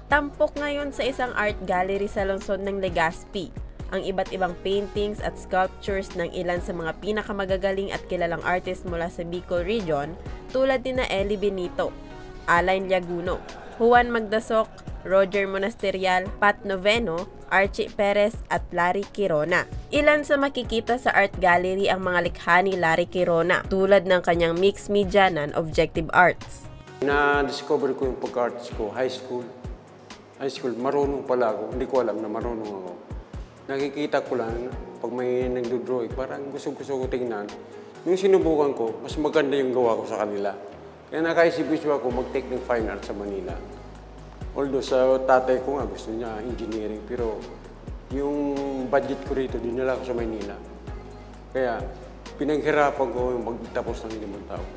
Tampok ngayon sa isang art gallery sa lungsod ng Legazpi ang iba't ibang paintings at sculptures ng ilan sa mga pinakamagagaling at kilalang artist mula sa Bicol Region tulad ni Eli Benito, Alain Llaguno, Juan Magdasok, Roger Monasterial, Pat Noveno, Archie Perez at Larry Quirona. Ilan sa makikita sa art gallery ang mga likha ni Larry Quirona tulad ng kanyang mixed media non-objective arts. Na-discover ko yung pagka-artist ko, high school, marunong pala ako. Hindi ko alam na marunong ako. Nakikita ko lang, pag may nagdo-drawing, parang gusto-gusto ko tingnan. Nung sinubukan ko, mas maganda yung gawa ko sa kanila. Kaya nakaisip-isip ako mag-take ng fine art sa Manila. Although sa tatay ko nga gusto niya engineering, pero yung budget ko rito, dinala ko sa Manila. Kaya pinaghirapan ko yung magtapos ng 5 taon.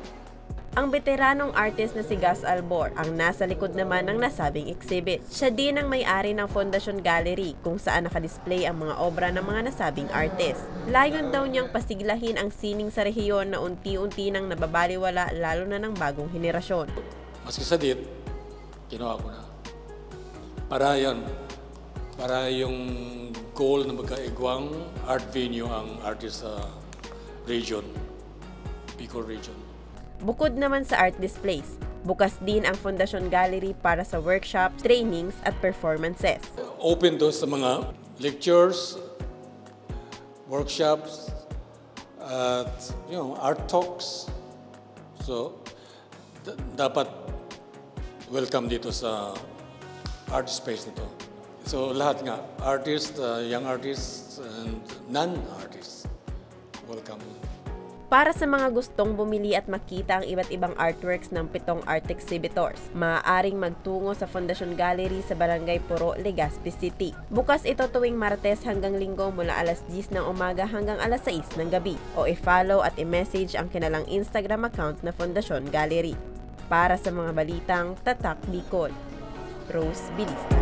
Ang veteranong artist na si Gus Albor ang nasa likod naman ng nasabing exhibit. Siya din ang may-ari ng Fondasyon Gallery kung saan nakadisplay ang mga obra ng mga nasabing artist. Layon daw niyang pasiglahin ang sining sa rehiyon na unti-unti nang nababaliwala lalo na ng bagong henerasyon. Maski sa dit, ginawa ko na. Para yung goal na magkaigwang art venue ang artist sa region, Bicol Region. Bukod naman sa art displays, bukas din ang Fondasyon Gallery para sa workshops, trainings at performances. Open to sa mga lectures, workshops, at art talks. So dapat welcome dito sa art space nito. So lahat nga, artists, young artists, and non-artists, welcome. Para sa mga gustong bumili at makita ang iba't ibang artworks ng 7 art exhibitors, maaaring magtungo sa Fondasyon Gallery sa Barangay Puro, Legazpi City. Bukas ito tuwing Martes hanggang Linggo mula alas 10 ng umaga hanggang alas 6 ng gabi o i-follow at i-message ang kanilang Instagram account na Fondasyon Gallery. Para sa mga balitang Tatak Bicol, Rose Bilista.